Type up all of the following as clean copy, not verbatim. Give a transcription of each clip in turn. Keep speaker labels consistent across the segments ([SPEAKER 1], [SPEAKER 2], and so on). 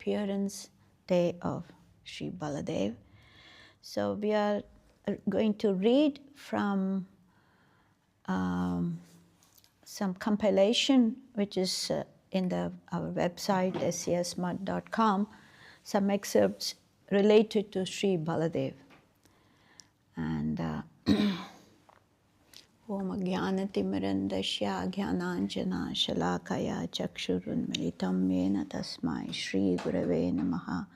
[SPEAKER 1] appearance day of Sri Baladev. So we are going to read from some compilation which is in our website SCSMath.com, some excerpts related to Sri Baladev. And Om Jnanatimirandasya Jnananjana Shalakaya Chakshurunmilitam Yena Tasmai Shri Gurave Namaha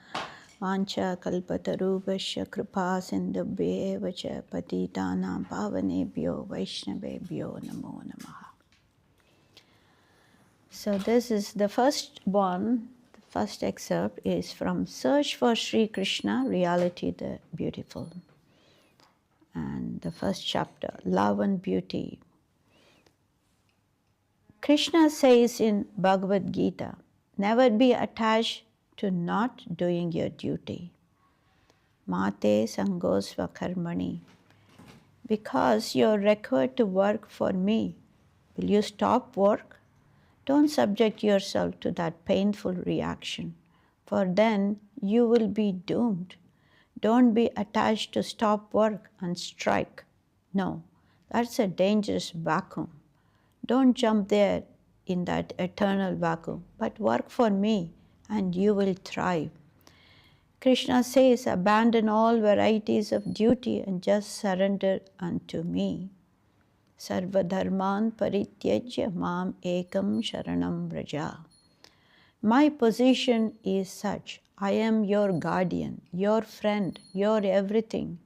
[SPEAKER 1] Vancha Kalpatarubhasya Kripa Sindhubhye Vacha Patitanam Pavanebhyo Vaishnavebhyo Namo Namaha. So this is the first one, the first excerpt is from Search for Sri Krishna, Reality the Beautiful. And the first chapter, Love and Beauty. Krishna says in Bhagavad Gita, never be attached to not doing your duty. Mate sangosva karmani. Because you're required to work for me, will you stop work? Don't subject yourself to that painful reaction, for then you will be doomed. Don't be attached to stop work and strike. No, that's a dangerous vacuum. Don't jump there in that eternal vacuum, but work for me and you will thrive. Krishna says, abandon all varieties of duty and just surrender unto me. Sarva dharman parityajya mam ekam sharanam vraja. My position is such. I am your guardian, your friend, your everything.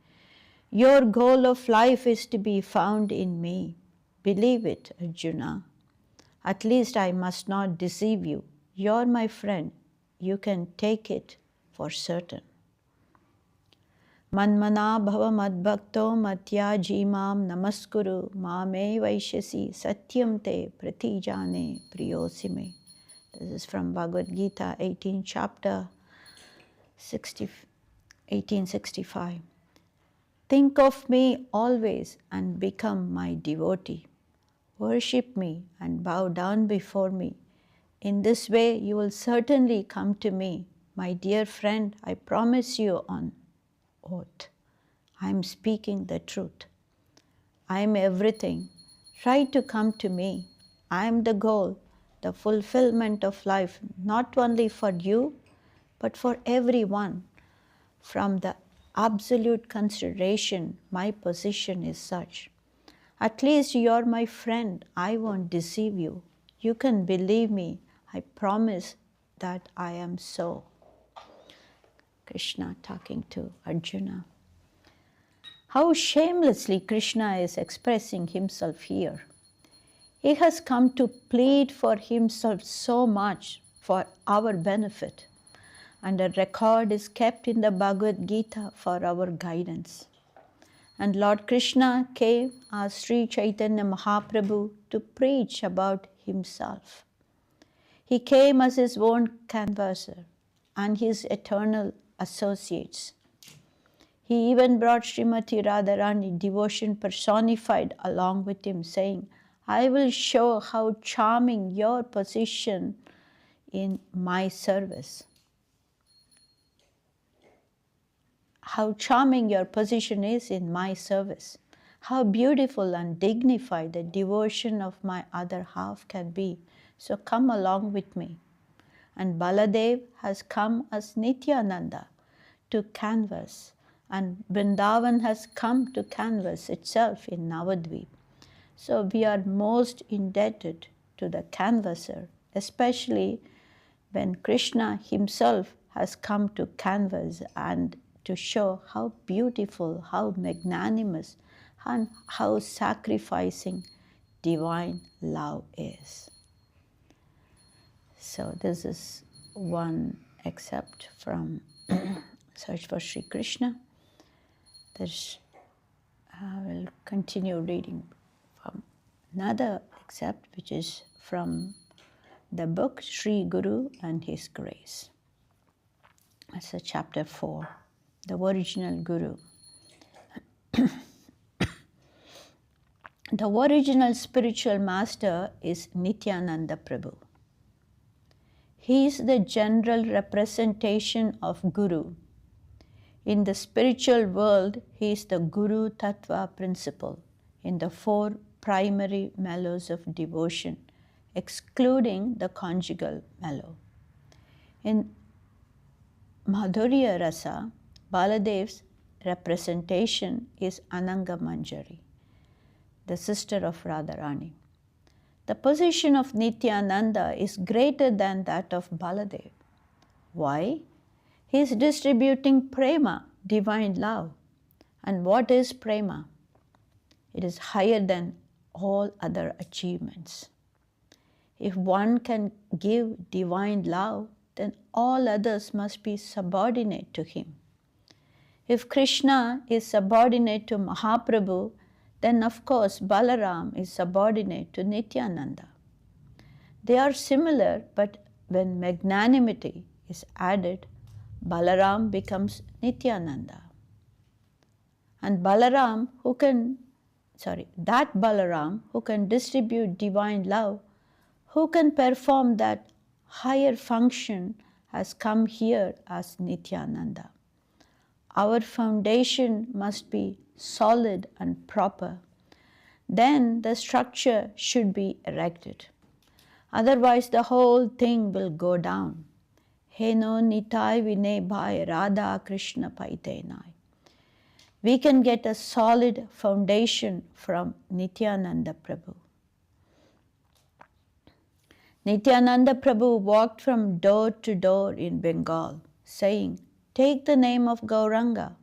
[SPEAKER 1] Your goal of life is to be found in me. Believe it, Arjuna. At least I must not deceive you. You're my friend. You can take it for certain. Manmana bhava madbhakto matya jimam namaskuru mame vaishyasi satyam te pratijane priyosime. This is from Bhagavad Gita, 18th chapter, 1865. Think of me always and become my devotee. Worship me and bow down before me. In this way you will certainly come to me. My dear friend, I promise you on oath. I am speaking the truth. I am everything. Try to come to me. I am the goal, the fulfillment of life, not only for you, but for everyone. From the absolute consideration, my position is such. At least you are my friend. I won't deceive you. You can believe me. I promise that I am so. Krishna talking to Arjuna. How shamelessly Krishna is expressing himself here. He has come to plead for himself so much for our benefit. And a record is kept in the Bhagavad Gita for our guidance. And Lord Krishna came as Sri Chaitanya Mahaprabhu to preach about himself. He came as his own canvasser and his eternal associates. He even brought Srimati Radharani, devotion personified, along with him, saying, I will show how charming your position in my service. How charming your position is in my service. How beautiful and dignified the devotion of my other half can be. So come along with me. And Baladev has come as Nityananda to canvas, and Vrindavan has come to canvas itself in Navadvip. So we are most indebted to the canvasser, especially when Krishna himself has come to canvas and to show how beautiful, how magnanimous, and how sacrificing divine love is. So this is one excerpt from Search for Sri Krishna. I will continue reading from another excerpt, which is from the book Sri Guru and His Grace. It's a chapter 4, the original Guru. The original spiritual master is Nityananda Prabhu. He is the general representation of Guru. In the spiritual world, he is the Guru Tattva principle in the 4 primary mellows of devotion, excluding the conjugal mellow. In Madhurya Rasa, Baladev's representation is Ananga Manjari, the sister of Radharani. The position of Nityananda is greater than that of Baladev. Why? He is distributing prema, divine love. And what is prema? It is higher than all other achievements. If one can give divine love, then all others must be subordinate to him. If Krishna is subordinate to Mahaprabhu, then of course Balaram is subordinate to Nityananda. They are similar, but when magnanimity is added, Balaram becomes Nityananda. And that Balaram who can distribute divine love, who can perform that higher function, has come here as Nityananda. Our foundation must be solid and proper. Then the structure should be erected. Otherwise the whole thing will go down. Heno nitai vine bhai Radha Krishna paitenai. We can get a solid foundation from Nityananda Prabhu. Nityananda Prabhu walked from door to door in Bengal, saying, "Take the name of Gauranga.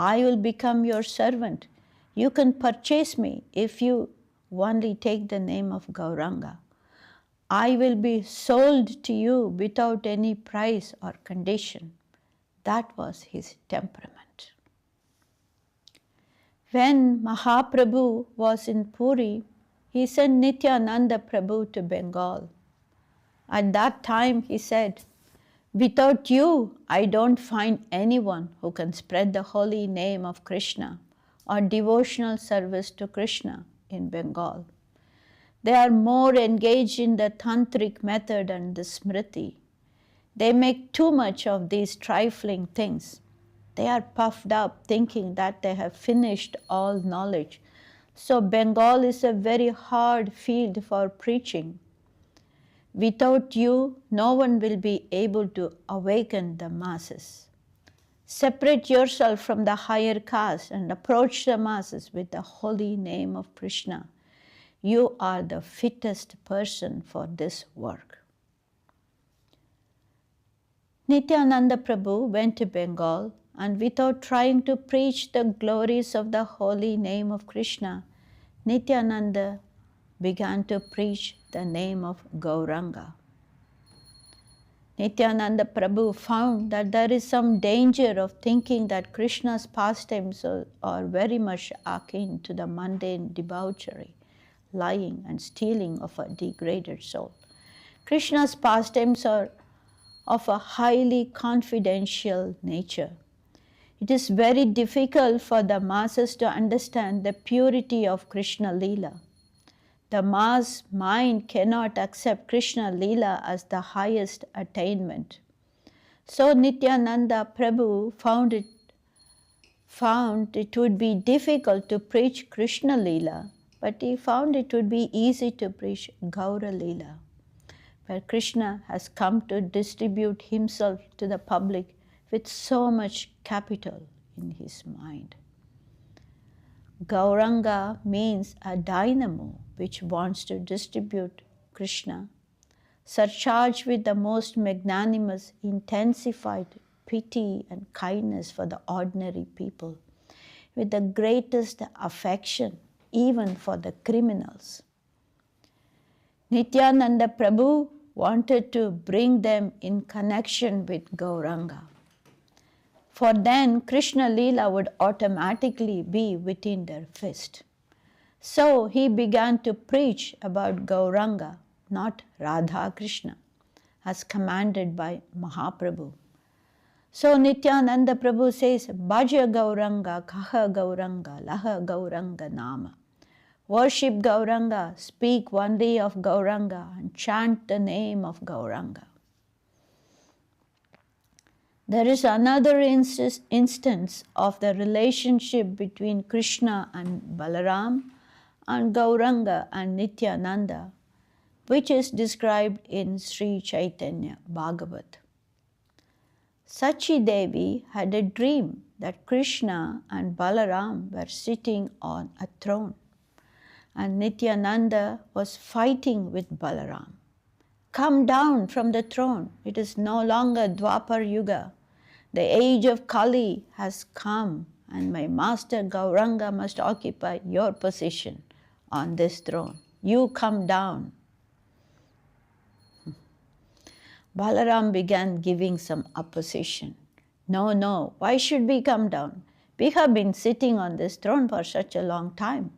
[SPEAKER 1] I will become your servant. You can purchase me if you only take the name of Gauranga. I will be sold to you without any price or condition." That was his temperament. When Mahaprabhu was in Puri, he sent Nityananda Prabhu to Bengal. At that time he said, "Without you, I don't find anyone who can spread the holy name of Krishna or devotional service to Krishna in Bengal. They are more engaged in the tantric method and the smriti. They make too much of these trifling things. They are puffed up thinking that they have finished all knowledge. So Bengal is a very hard field for preaching. Without you, no one will be able to awaken the masses. Separate yourself from the higher caste and approach the masses with the holy name of Krishna. You are the fittest person for this work." Nityananda Prabhu went to Bengal, and without trying to preach the glories of the holy name of Krishna, Nityananda began to preach the name of Gauranga. Nityananda Prabhu found that there is some danger of thinking that Krishna's pastimes are very much akin to the mundane debauchery, lying and stealing of a degraded soul. Krishna's pastimes are of a highly confidential nature. It is very difficult for the masses to understand the purity of Krishna Leela. The mass mind cannot accept Krishna Leela as the highest attainment. So Nityananda Prabhu found it would be difficult to preach Krishna Leela, but he found it would be easy to preach Gaura Leela, where Krishna has come to distribute himself to the public with so much capital in his mind. Gauranga means a dynamo which wants to distribute Krishna, surcharged with the most magnanimous, intensified pity and kindness for the ordinary people, with the greatest affection even for the criminals. Nityananda Prabhu wanted to bring them in connection with Gauranga. For then Krishna Leela would automatically be within their fist. So he began to preach about Gauranga, not Radha Krishna, as commanded by Mahaprabhu. So Nityananda Prabhu says, "Bhaja Gauranga, Kaha Gauranga, Laha Gauranga Nama." Worship Gauranga, speak only of Gauranga, and chant the name of Gauranga. There is another instance of the relationship between Krishna and Balaram and Gauranga and Nityananda, which is described in Sri Chaitanya Bhagavat. Sachi Devi had a dream that Krishna and Balaram were sitting on a throne and Nityananda was fighting with Balaram. Come down from the throne. It is no longer Dwapar Yuga. The age of Kali has come and my master Gauranga must occupy your position on this throne. You come down. Balaram began giving some opposition. No, why should we come down? We have been sitting on this throne for such a long time.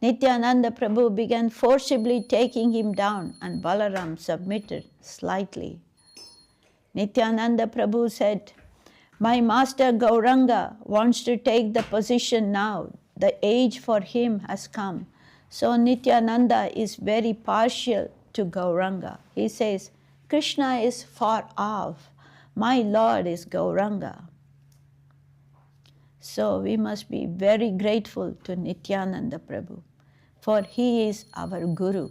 [SPEAKER 1] Nityananda Prabhu began forcibly taking him down and Balaram submitted slightly. Nityananda Prabhu said, my master Gauranga wants to take the position now. The age for him has come. So Nityananda is very partial to Gauranga. He says, Krishna is far off. My Lord is Gauranga. So we must be very grateful to Nityananda Prabhu, for he is our Guru.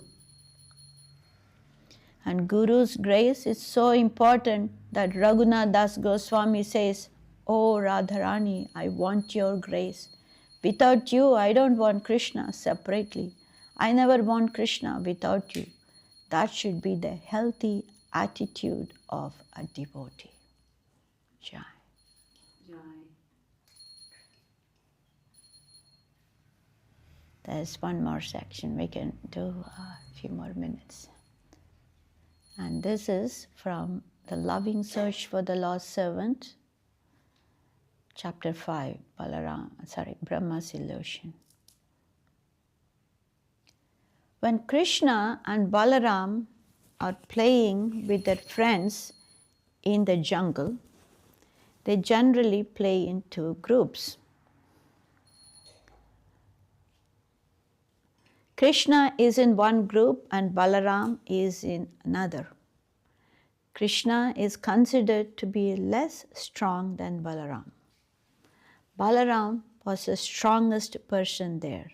[SPEAKER 1] And Guru's grace is so important that Raghunath Das Goswami says, Oh Radharani, I want your grace. Without you, I don't want Krishna separately. I never want Krishna without you. That should be the healthy attitude of a devotee. Jai.
[SPEAKER 2] Jai.
[SPEAKER 1] There's one more section. We can do a few more minutes. And this is from The Loving Search for the Lost Servant, Chapter 5, Brahma's Illusion. When Krishna and Balaram are playing with their friends in the jungle, they generally play in two groups. Krishna is in one group and Balaram is in another. Krishna is considered to be less strong than Balaram. Balaram was the strongest person there.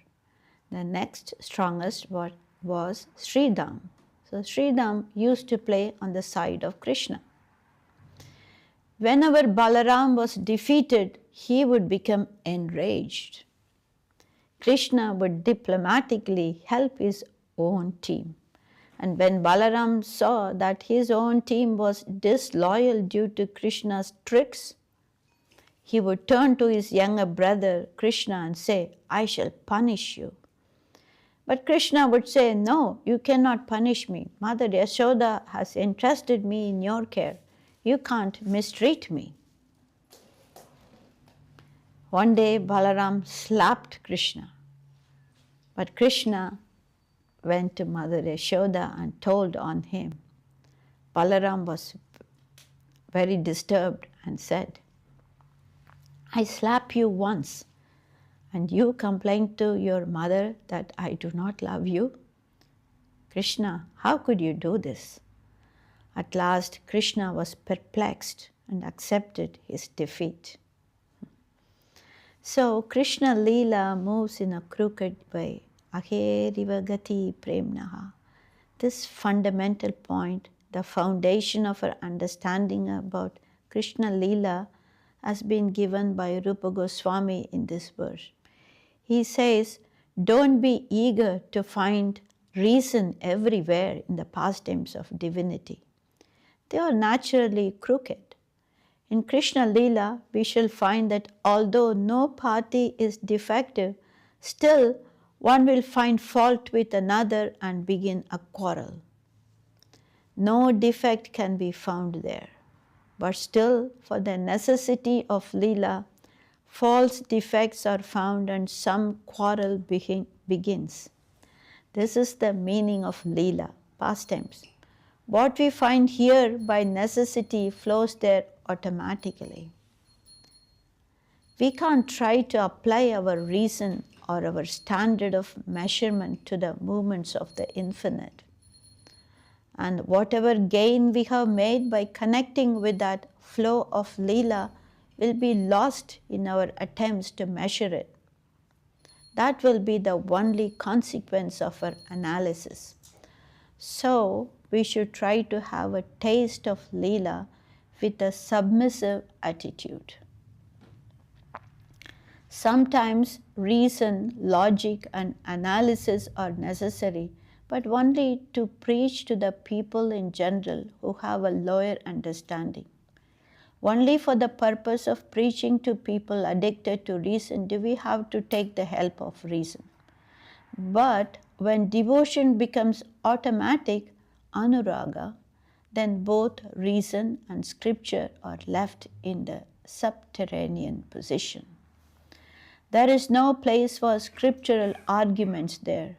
[SPEAKER 1] The next strongest was Sridham. So Sridham used to play on the side of Krishna. Whenever Balaram was defeated, he would become enraged. Krishna would diplomatically help his own team. And when Balaram saw that his own team was disloyal due to Krishna's tricks, he would turn to his younger brother Krishna and say, I shall punish you. But Krishna would say, no, you cannot punish me. Mother Yashoda has entrusted me in your care. You can't mistreat me. One day Balaram slapped Krishna. But Krishna went to Mother Yashoda and told on him. Balaram was very disturbed and said, I slap you once and you complain to your mother that I do not love you? Krishna, how could you do this? At last, Krishna was perplexed and accepted his defeat. So, Krishna Leela moves in a crooked way. Aheriva gati premnaha. This fundamental point, the foundation of our understanding about Krishna Leela, has been given by Rupa Goswami in this verse. He says, don't be eager to find reason everywhere in the pastimes of divinity. They are naturally crooked. In Krishna Leela, we shall find that although no party is defective, still one will find fault with another and begin a quarrel. No defect can be found there, but still for the necessity of Leela, false defects are found and some quarrel begins. This is the meaning of Leela, pastimes. What we find here by necessity flows there automatically. We can't try to apply our reason or our standard of measurement to the movements of the infinite. And whatever gain we have made by connecting with that flow of Leela will be lost in our attempts to measure it. That will be the only consequence of our analysis. So, we should try to have a taste of Leela with a submissive attitude. Sometimes reason, logic, and analysis are necessary, but only to preach to the people in general who have a lower understanding. Only for the purpose of preaching to people addicted to reason do we have to take the help of reason. But when devotion becomes automatic, anuraga, then both reason and scripture are left in the subterranean position. There is no place for scriptural arguments there.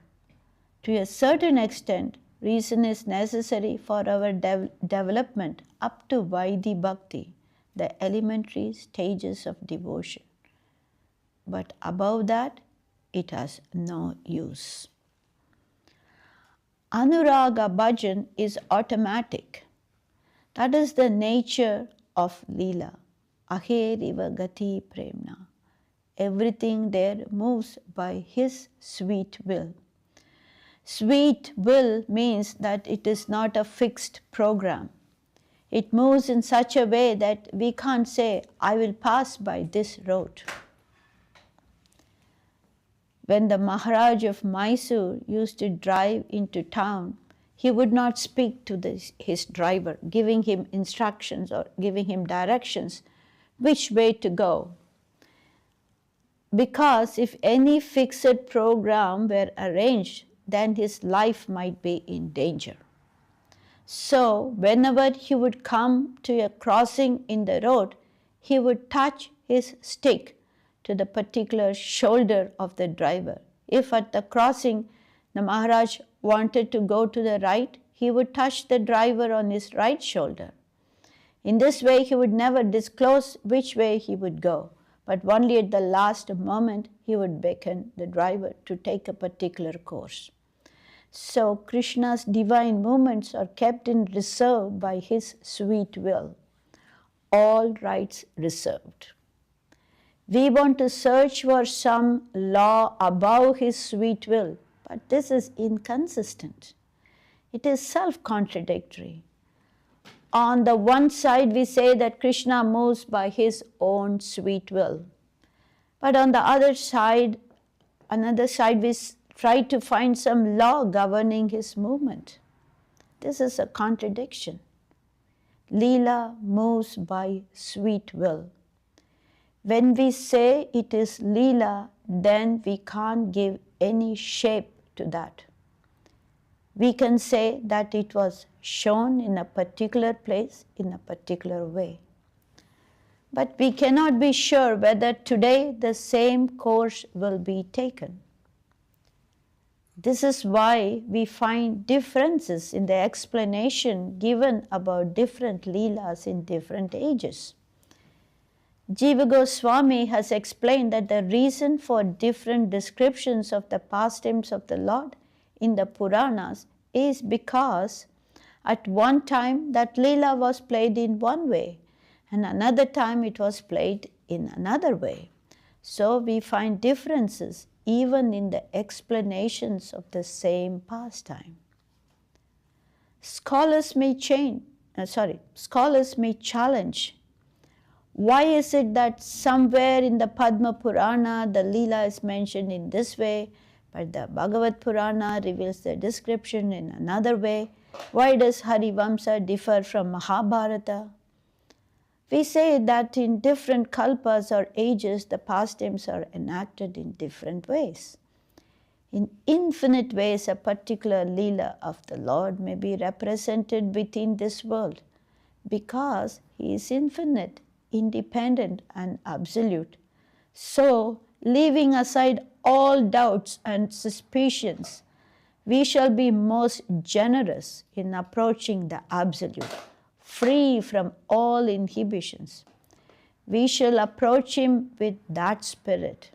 [SPEAKER 1] To a certain extent, reason is necessary for our development up to Vaidhi Bhakti, the elementary stages of devotion. But above that, it has no use. Anuraga bhajan is automatic. That is the nature of Leela. Aheriva gati premna. Everything there moves by his sweet will. Sweet will means that it is not a fixed program. It moves in such a way that we can't say, I will pass by this road. When the Maharaj of Mysore used to drive into town, he would not speak to his driver, giving him instructions or giving him directions which way to go. Because if any fixed program were arranged, then his life might be in danger. So, whenever he would come to a crossing in the road, he would touch his stick to the particular shoulder of the driver. If at the crossing the Maharaj wanted to go to the right, he would touch the driver on his right shoulder. In this way, he would never disclose which way he would go, but only at the last moment he would beckon the driver to take a particular course. So Krishna's divine movements are kept in reserve by his sweet will. All rights reserved. We want to search for some law above his sweet will, but this is inconsistent. It is self-contradictory. On the one side, we say that Krishna moves by his own sweet will. But on the other side, we try to find some law governing his movement. This is a contradiction. Leela moves by sweet will. When we say it is Leela, then we can't give any shape to that. We can say that it was shown in a particular place in a particular way. But we cannot be sure whether today the same course will be taken. This is why we find differences in the explanation given about different Leelas in different ages. Jiva Goswami has explained that the reason for different descriptions of the pastimes of the Lord in the Puranas is because at one time that Leela was played in one way and another time it was played in another way. So we find differences even in the explanations of the same pastime. Scholars may challenge. Why is it that somewhere in the Padma Purana the Leela is mentioned in this way, but the Bhagavad Purana reveals the description in another way? Why does Harivamsa differ from Mahabharata? We say that in different kalpas or ages, the pastimes are enacted in different ways. In infinite ways, a particular Leela of the Lord may be represented within this world because He is infinite, independent, and absolute. So, leaving aside all doubts and suspicions, we shall be most generous in approaching the Absolute, free from all inhibitions. We shall approach Him with that spirit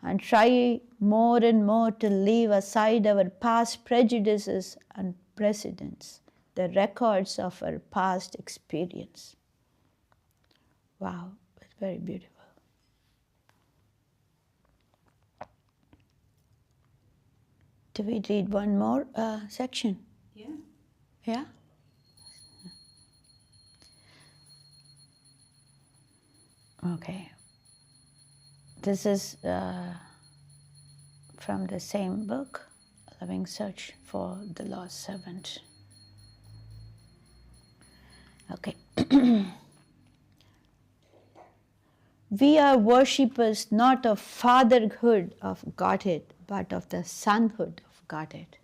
[SPEAKER 1] and try more and more to leave aside our past prejudices and precedents, the records of our past experience. Wow, it's very beautiful. Do we read one more section?
[SPEAKER 2] Yeah.
[SPEAKER 1] Yeah? Okay. This is from the same book, Loving Search for the Lost Servant. Okay. We are worshippers not of fatherhood of Godhead, but of the sonhood of Godhead.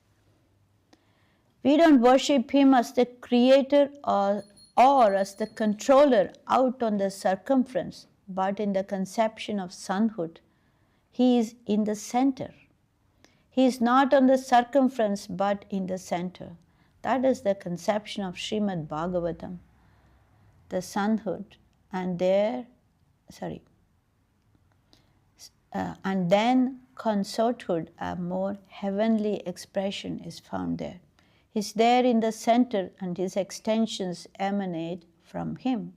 [SPEAKER 1] We don't worship Him as the creator or as the controller out on the circumference, but in the conception of sonhood. He is in the center. He is not on the circumference, but in the center. That is the conception of Srimad Bhagavatam, the sonhood, and then consorthood, a more heavenly expression is found there. He's there in the center and his extensions emanate from him.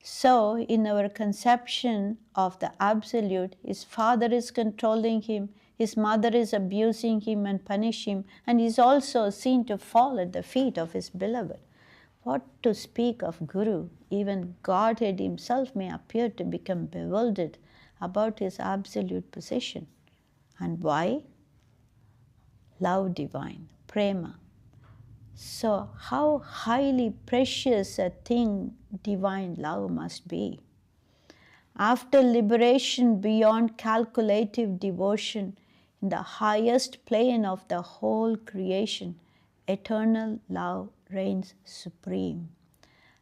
[SPEAKER 1] So, in our conception of the Absolute, his father is controlling him, his mother is abusing him and punishing him, and he is also seen to fall at the feet of his beloved. What to speak of Guru? Even Godhead himself may appear to become bewildered about his absolute position. And why? Love divine, prema. So, how highly precious a thing divine love must be. After liberation beyond calculative devotion, in the highest plane of the whole creation, eternal love reigns supreme.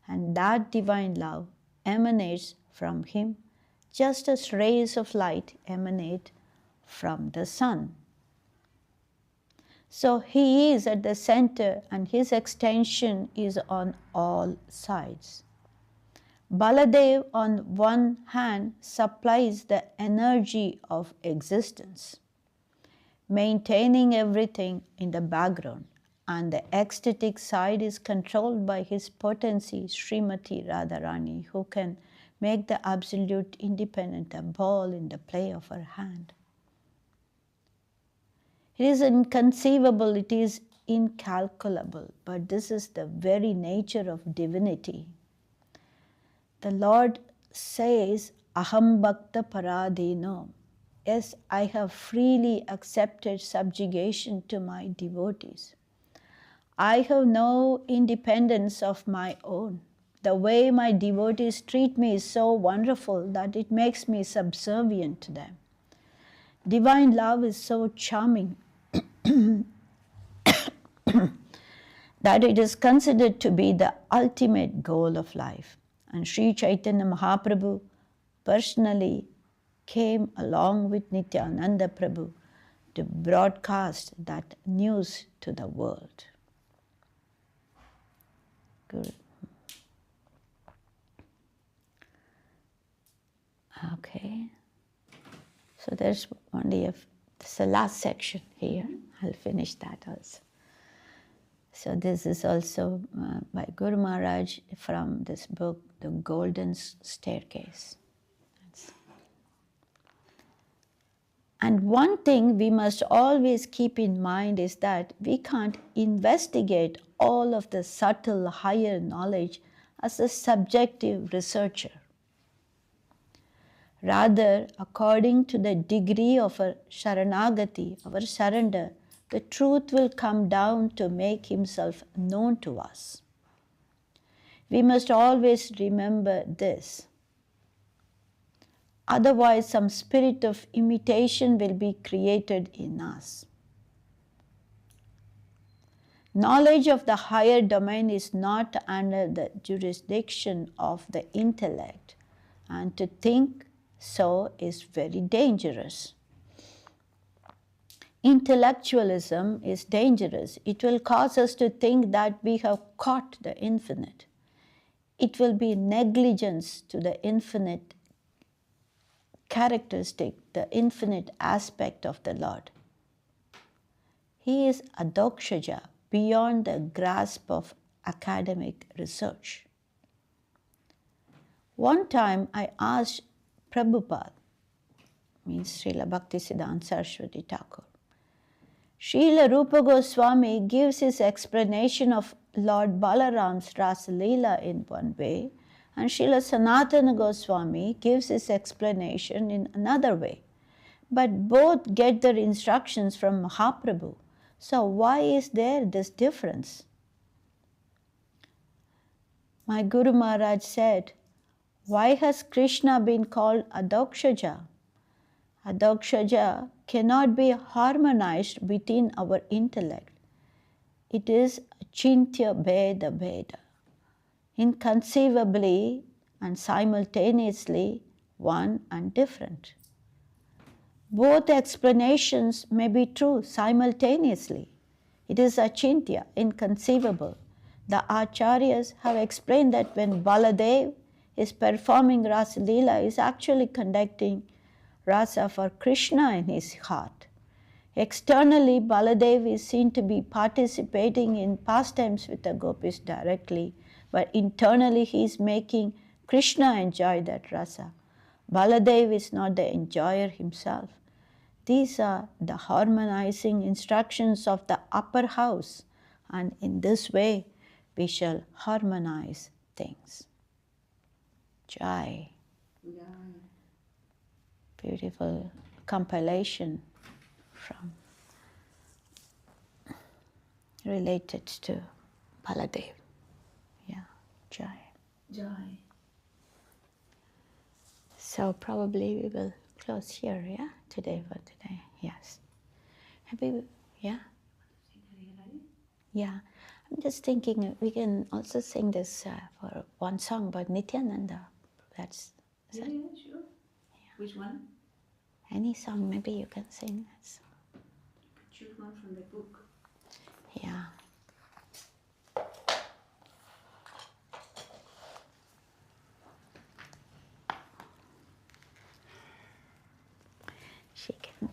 [SPEAKER 1] And that divine love emanates from Him, just as rays of light emanate from the sun. So He is at the center and His extension is on all sides. Baladev on one hand supplies the energy of existence, maintaining everything in the background, and the ecstatic side is controlled by his potency, Srimati Radharani, who can make the absolute independent a ball in the play of her hand. It is inconceivable, it is incalculable, but this is the very nature of divinity. The Lord says, Aham Bhakta Paradino. Yes, I have freely accepted subjugation to my devotees. I have no independence of my own. The way my devotees treat me is so wonderful that it makes me subservient to them. Divine love is so charming that it is considered to be the ultimate goal of life. And Sri Chaitanya Mahaprabhu personally came along with Nityananda Prabhu to broadcast that news to the world. Good. Okay. So there's only this is the last section here. I'll finish that also. So this is also by Guru Maharaj from this book, The Golden Staircase. And one thing we must always keep in mind is that we can't investigate all of the subtle higher knowledge as a subjective researcher. Rather, according to the degree of our sharanagati, our surrender, the truth will come down to make himself known to us. We must always remember this. Otherwise, some spirit of imitation will be created in us. Knowledge of the higher domain is not under the jurisdiction of the intellect, and to think so is very dangerous. Intellectualism is dangerous. It will cause us to think that we have caught the infinite. It will be negligence to the infinite characteristic, the infinite aspect of the Lord. He is adokshaja, beyond the grasp of academic research. One time I asked Prabhupada, means Srila Bhaktisiddhanta Saraswati Thakur, Srila Rupa Goswami gives his explanation of Lord Balaram's Rasa Leela in one way, and Srila Sanatana Goswami gives his explanation in another way. But both get their instructions from Mahaprabhu. So why is there this difference? My Guru Maharaj said, why has Krishna been called Adokshaja? Adokshaja cannot be harmonized within our intellect. It is Chintya Bheda Bheda, inconceivably and simultaneously one and different. Both explanations may be true simultaneously. It is achintya, inconceivable. The Acharyas have explained that when Baladev is performing Rasa Leela, he is actually conducting Rasa for Krishna in his heart. Externally, Baladev is seen to be participating in pastimes with the gopis directly, but internally he is making Krishna enjoy that Rasa. Baladev is not the enjoyer himself. These are the harmonizing instructions of the upper house, and in this way we shall harmonize things. Jai. Beautiful compilation from related to Baladev. Yeah, Jai.
[SPEAKER 2] Jai.
[SPEAKER 1] So probably we will close here, yeah? Today for today, yes. Maybe, yeah? Yeah. I'm just thinking we can also sing this for one song about Nityananda. That's
[SPEAKER 2] yeah, sure. Yeah. Which one?
[SPEAKER 1] Any song, maybe you can sing.
[SPEAKER 2] Choose one from the book.
[SPEAKER 1] Yeah. She can.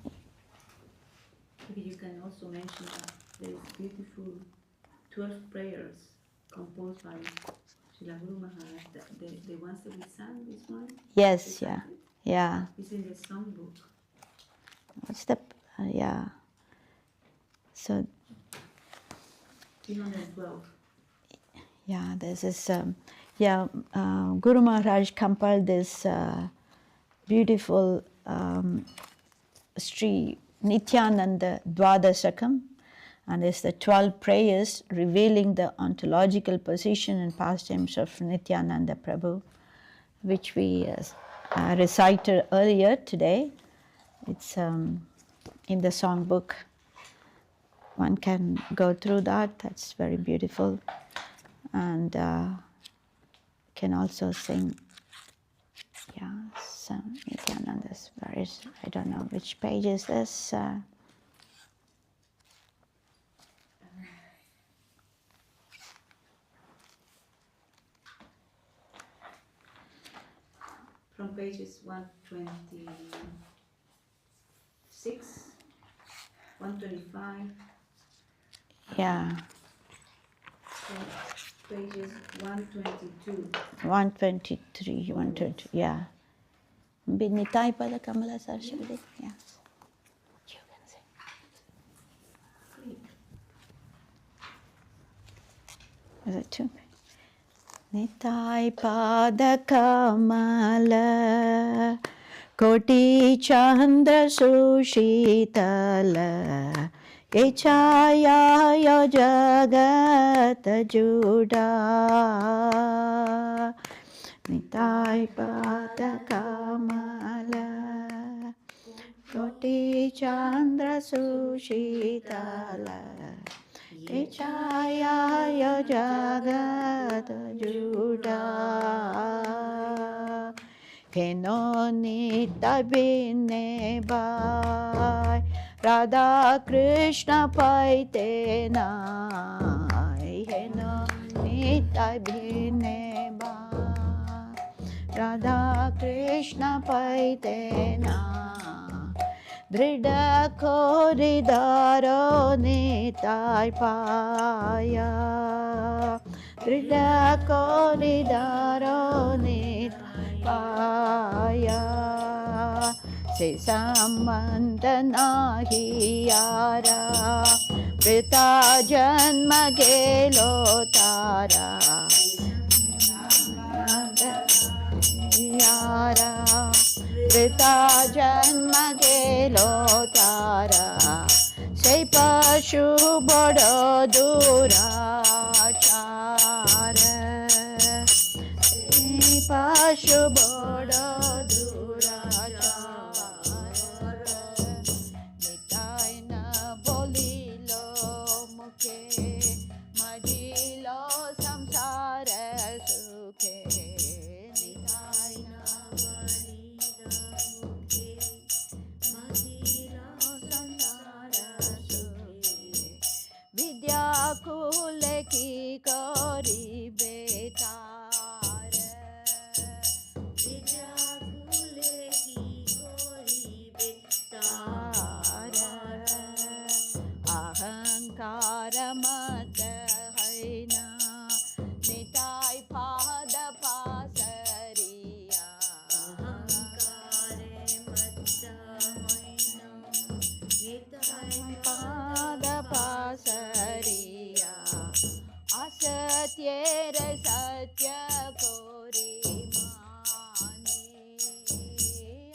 [SPEAKER 2] Maybe you can also mention that there is beautiful 12 prayers composed by Srila Guru Maharaj. The ones that we sang, this one?
[SPEAKER 1] Yes, yeah. Yeah.
[SPEAKER 2] It's in the songbook.
[SPEAKER 1] What's the, yeah. So.
[SPEAKER 2] 312.
[SPEAKER 1] Yeah, this is, Guru Maharaj compiled this beautiful Sri Nityananda Dwadasakam, and it's the 12 prayers revealing the ontological position and pastimes of Nityananda Prabhu, which we recited earlier today. It's in the songbook. One can go through that. That's very beautiful. And can also sing, yeah, some Nityananda's. Where is, I don't know which page is this.
[SPEAKER 2] From pages 126, 125.
[SPEAKER 1] Yeah.
[SPEAKER 2] Pages 122.
[SPEAKER 1] 123, 122, yeah. Nitai Pada Kamala Saraswati, yes. You can sing. Is it two? Nitai Pada Kamala Koti Chandra Sushitala Echaya yo jagat juda Nitai Pada Kamala Koti Chandra Sushitala Echaya yo jagat juda Kenonita bine bai Radha Krishna paite nai Kenonita bine bai Radha Krishna paite nai Drida koridaro nitai paya. Drida koridaro nitai paya. Se samantana hiyara. Prita janma gelo tara. Yara. Prita janma gelo tara. Se pashu bado durachara. Se pashu bado durachara. Nitai na bolilo mukhe. Majilo samsara sukhe. Nitai na bolilo mukhe. Majilo samsara sukhe. Vidya kule ki karibe tara. Vidya kule ki karibe tara. Ahankara mata haina. Nitai pada pasariya. Ahankare mata haina. Nitai pada pasariya. Asatyera satya kori mani.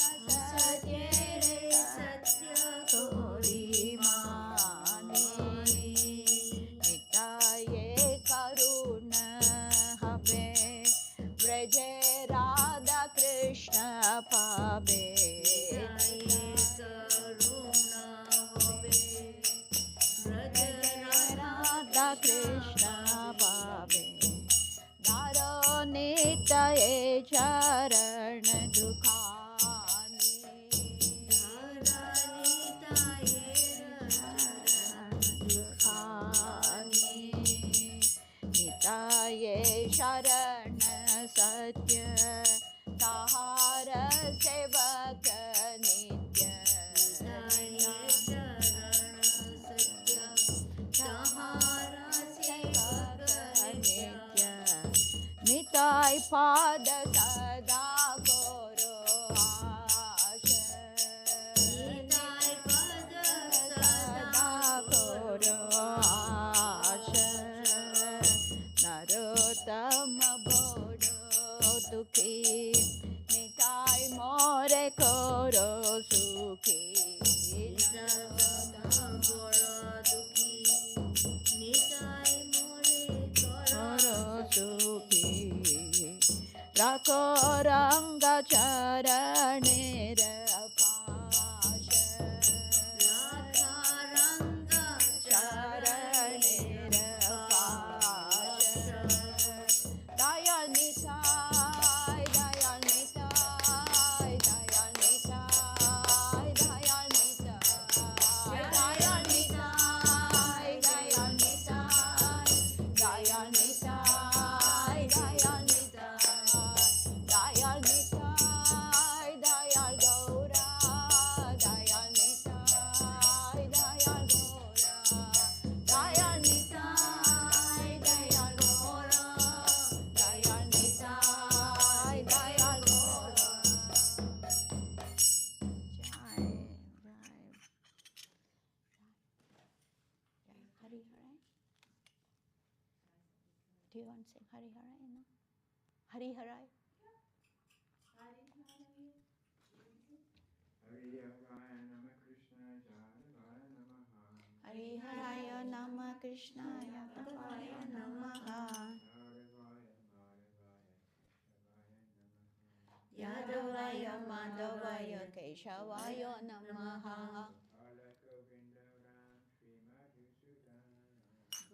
[SPEAKER 1] Asatyera satya kori mani. Nitaye karuna habe. Vraje Radha Krishna pabe. Nitaye karuna habe. Vraje Radha Krishna pabe. Daro nitaye charana dukhani. Daro nitaye charana dukhani. Nitaye charana satya. Tahara sevak nitya. Nitaye charana satya. Tahara sevak nitya. Nitai pada sada koro asha. Nitai pada sada koro asha. Narottama bodo dukhi. Nitai more koro sukhi. Narottama bodo dukhi. Nitai more koro sukhi. Rakho ranga charane rapasha. Rakho ranga charane rapasha. Dayal nitai, dayal nitai, dayal nitai, dayal nitai, dayal nitai, dayal nitai, dayal nitai, dayal nitai. Dayal nitai, dayal gaura, dayal nitai, dayal gaura, dayal nitai, dayal gaura, dayal nitai, dayal gaura. Jai, right. Hari Harai. Do you want to sing Hari Harai? No? Hari Harai. Hari Haraya Nama Krishnaya Tavaya Namaha. Yadavaya Madhavaya Keshavaya Namaha.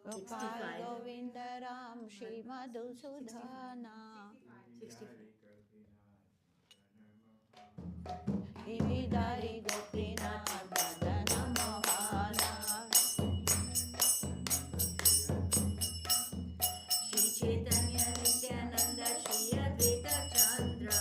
[SPEAKER 1] Gopal Govinda Ram Shri Madhusudhana. 65. Vividari Gopinath Vandana Mohana. Shri Chaitanya Nityananda Shri Advaita Chandra.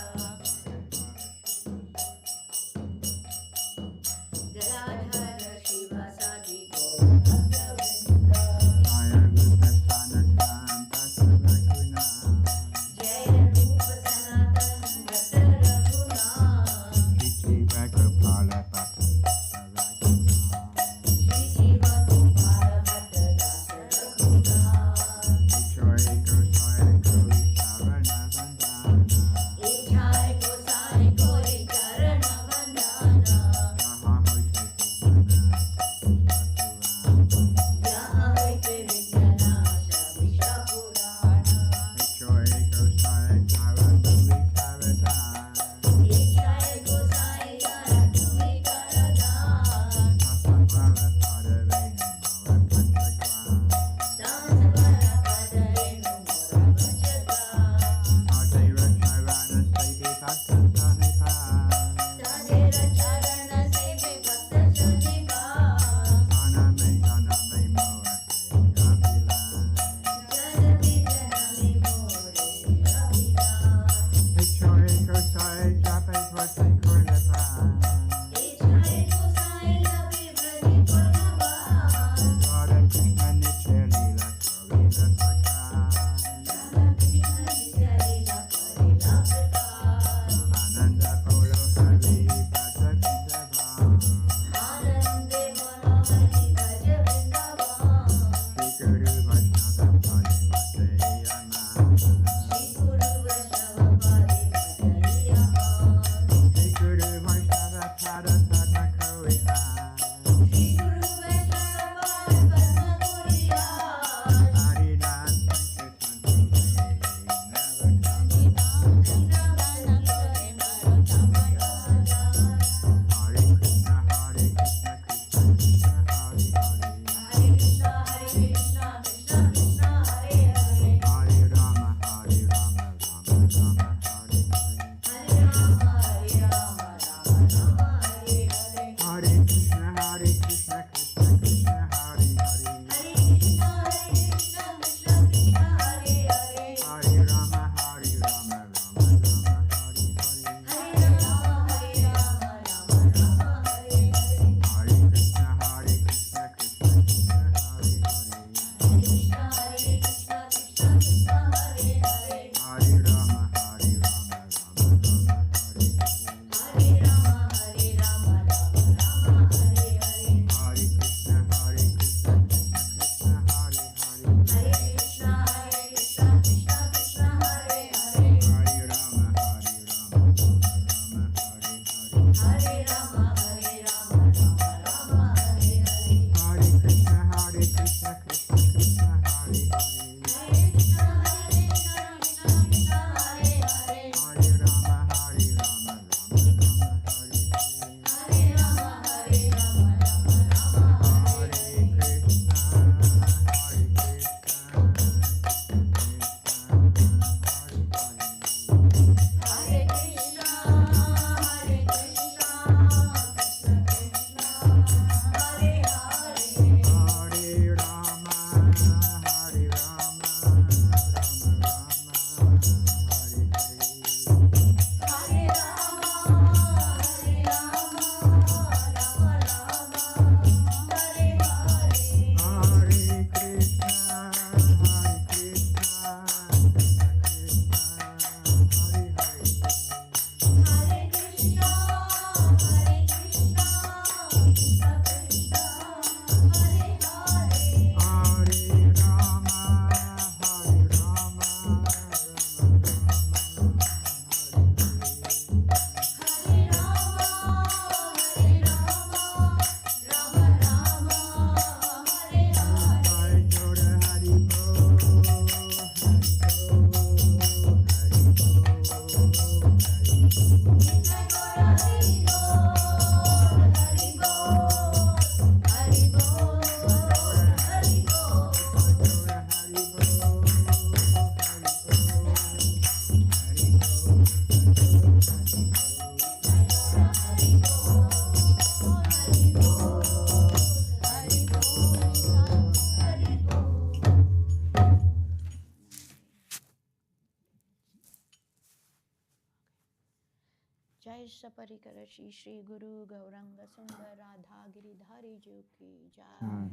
[SPEAKER 1] जय सपरिकर श्री श्री गुरु गौरंग सुंदर राधा गिरिधारी जी की जय।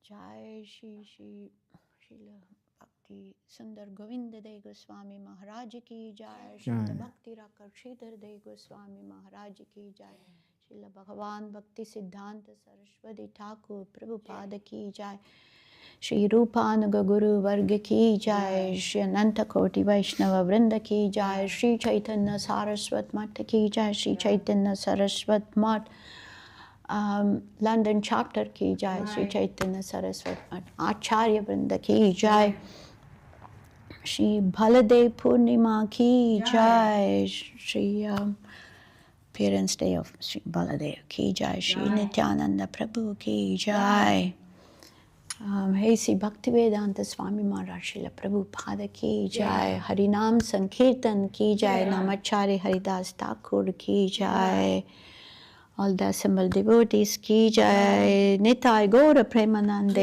[SPEAKER 1] जय श्री श्री श्रील भक्ति सुंदर गोविंद देव गोस्वामी महाराज की जय। श्रील भक्ति राकर श्रीधर देव गोस्वामी महाराज की जय। श्रील भगवान भक्ति सिद्धांत सरस्वती ठाकुर प्रभुपाद की जय। श्री रूपानुग गुरु वर्ग की जय। श्री अनंत कोटि वैष्णव वृंद की जय। श्री चैतन्य सारस्वत मठ की जय। श्री चैतन्य सरस्वत मठ लंदन चैप्टर की जय। श्री चैतन्य सरस्वत मठ आचार्य वृंद की जय। श्री बलदेव पूर्णिमा की जय। Shri parents day of Shri Baldev की जय। श्री नित्यानंद प्रभु की जय। हे श्री भक्ति वेदांत स्वामी महाराज श्रील प्रभुपाद की जय। हरिनाम संकीर्तन की जय। नामाचार्य हरिदास ठाकुर की जय। All the assembled devotees की जय। निताय गौर प्रेमानंदे